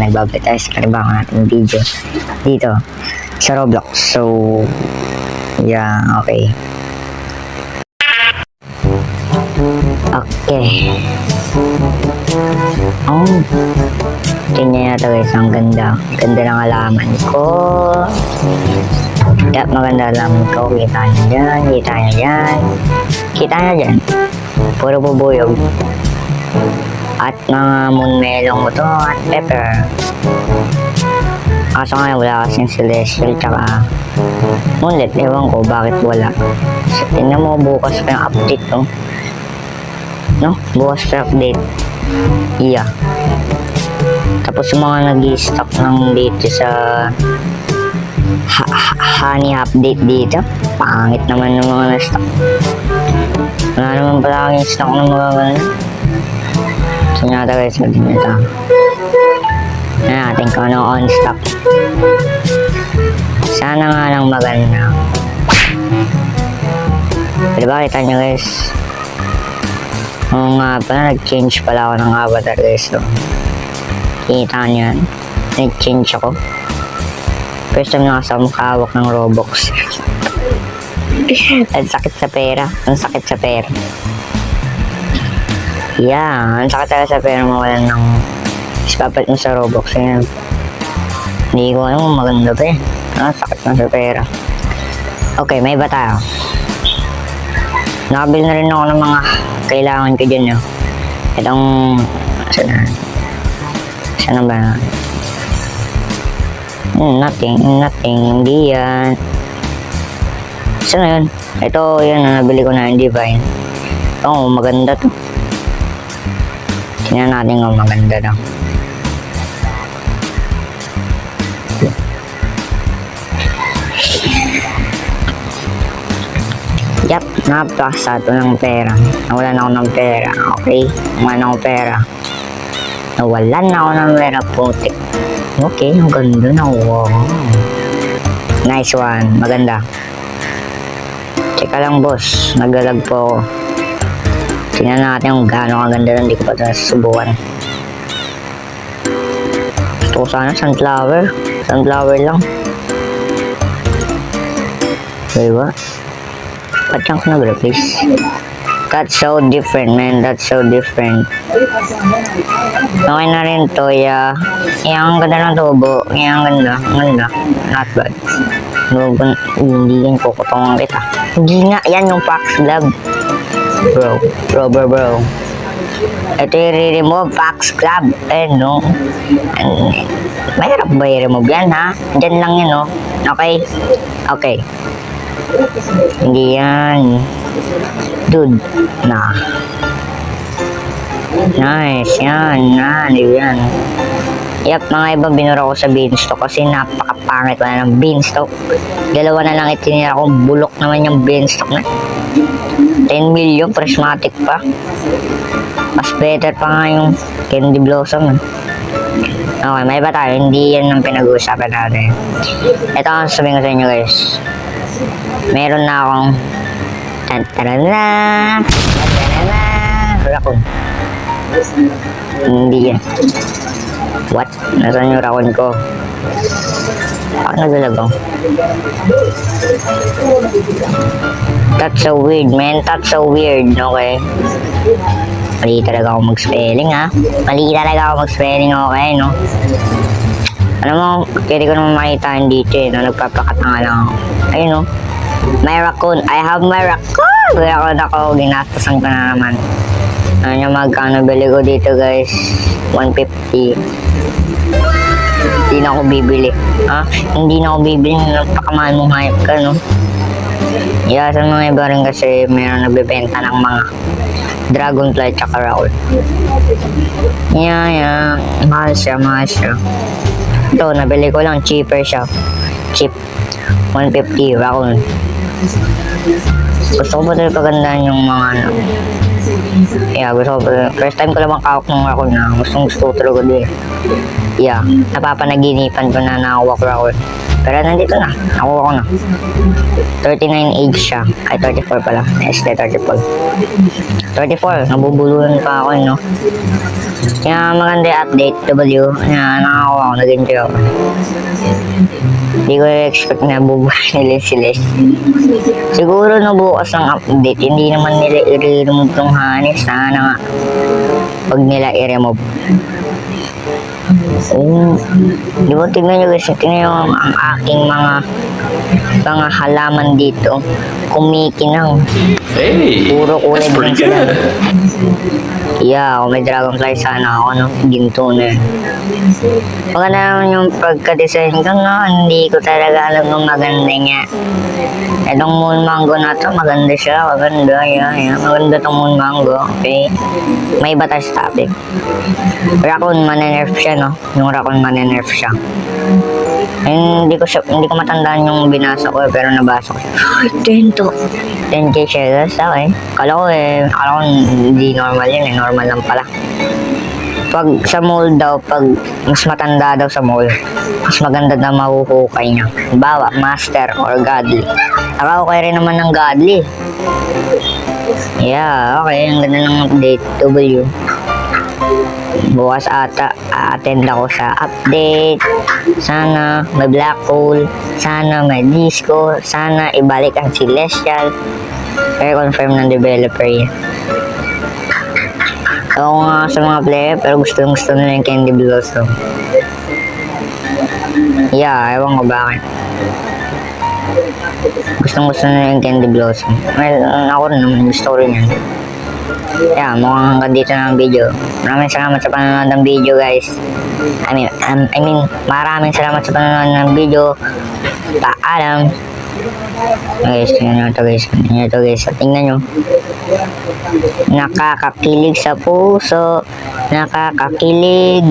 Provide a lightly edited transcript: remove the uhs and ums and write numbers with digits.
nagbabatize kalibangan natin video dito sa Roblox. So, yeah, okay. Okay. Oh, tingnan nyo guys, ang ganda. Ganda ng halaman ko. Yep, maganda halaman ko. Kita nyo dyan, kita nyo dyan. Kita nyo dyan. Puro bubuyog. At mga moonmelon mo to at pepper. Kaso ngayon wala kasing celestial tsaka moonlit. Ewan ko bakit wala. So, tingnan mo bukas pa yung update to. No? Bukas pa update. Yeah. Tapos yung mga nag-i-stock ng dito sa honey update dito. Pangit naman yung mga na-stock. Wala naman pala kang stock ng mga ganun. So nata guys, magiging ito. Yan natin kung ano on stock. Sana nga lang maganda. Pero ba kita nyo guys? Oo nga pala, nag-change pala ako ng avatar guys. So, kita nyo yan. Nag-change ako. First time nakasama makahawak ng Robux. Ang sakit sa pera. Ang sakit sa pera. Yeah, ang sakit talaga sa pera mawalan ng ispapat mo sa Robux. Yan. Hindi ko alam maganda ba eh. Ang sakit na sa pera. Okay, may iba tayo. Nakabili na rin ako ng mga kailangan ko dyan, no? Itong saan ba? Nothing, hindi yan. Saan yun? Ito, yan, nabili ko na yung Divine. Oo, maganda to. Tingnan natin kung maganda daw. Yap, napakasa ito ng pera. Nawalan ako ng pera, okay? Nawalan ako pera. Nawalan ako ng pera, putik. Okay, ang ganda na, wow. Nice one, maganda. Teka lang boss, nagalag po ako. Tingnan natin kung gaano kaganda lang, hindi ko pa ito nasusubukan. Gusto ko sana sunflower. Sunflower lang. Diba? Ba't siyang nag-replace? That's so different, man. That's so different. Okay na rin to, yeah. Ang ganda ng tubo. Ang ganda. Ang ganda. Not bad. Hindi yan kukutungan kita. Hindi nga. Yan yung Fox Club. Bro. Ito yung re-remove Fox Club. No. Mahirap ba i-remove yan, ha? Diyan lang yan, no? Okay? Okay. Hindi yan. Dude. Nah. Nice. Yan. Yan. Yap, mga iba binura ko sa beanstalk kasi napakapangit wala ng beanstalk. Dalawa na lang itinira ko. Bulok naman yung beanstalk na. 10 million. Prismatic pa. Mas better pa nga yung candy blossom. Okay, may iba tayo. Hindi yan ang pinag-uusapan natin. Ito ang sabihin ko sa inyo guys. Meron na akong raccoon. Hindi yan. What? Nasaan yung raccoon ko? Ako naglalagaw. That's so weird, man. That's so weird. Okay. Mali talaga ako mag-spelling, ha? Mali talaga ako mag-spelling, okay, no? Alam mo, pwede ko naman makita dito, eh, no? Nagpapakatanga lang ako. Ayun, no? My raccoon. I have my raccoon! Raccoon ako. Ginastasan ko na naman. Ano nyo magkano bili ko dito, guys? 150. Hindi na ako bibili. Ha? Hindi na ako bibili. Napakamahal mong hype ka, no? Yeah, sa mga iba rin kasi mayroon nagbibenta ng mga dragonfly tsaka raccoon. Yeah. Mahal siya. Ito, nabili ko lang. Cheaper siya. Cheap. 150 raccoon. Gusto ko pa talaga pagandaan yung mga ano. Yeah, gusto ko pa. First time ko lang makahawak ng raccoon na. Gusto ko talaga din. Yeah, napapanaginipan ko na nakakuha ko ako. Pero nandito na, nakuha ko na. 39 age siya. Ay, 34 pala. SD 34. 34, nabubuluhan pa ako, no? Kaya maganda yung update, W. Kaya nakakuha ko, nag-enjoy ako. Hindi ko expect na bubuhay nila sila. Siguro na bukas ng update, hindi naman nila i-remove tong honey. Sana nga. Pag nila i-remove. Di ba tignan nyo guys, tignan nyo ang aking mga halaman dito. Kumikinang. Hey, Puro kulay that's pretty green sila. good. Yeah, kung may dragonfly sana ako, no? Ginto na yun. Maganda naman yung pagka-design ko, no? Hindi ko talaga alam kung maganda niya. Itong moon mango na to, maganda siya. Maganda, yeah. Maganda tong moon mango, okay? May iba tayo sa topic. Raccoon, manenerf siya, no? Yung raccoon, manenerf siya. Hindi ko matandaan yung binasa ko, pero nabasa ko. 10K shares, okay. Kala ko hindi normal yun, normal lang pala. Pag sa mall daw, pag mas matanda daw sa mall, mas maganda na mahuhukay niya. Bawa, master or godly. Nakahukay rin naman ng godly. Yeah, okay, ang ganda ng update, W. Bukas ata, a-attend ako sa update. Sana may black hole. Sana may disco. Sana ibalik ang celestial. Pero confirm ng developer yan. Ako nga sa mga player, pero gusto nila yung Candy Blossom. Yeah, ewan ko bakit. Gusto nila yung Candy Blossom. Well, ako rin naman, gusto ko rin yan. Yeah, mukhang hanggang dito na ang video. Maraming salamat sa panonood ng video, guys. I mean, maraming salamat sa panonood ng video. Paalam. Guys, tingnan nyo to guys. Tingnan nyo. Nakakakilig sa puso. Nakakakilig.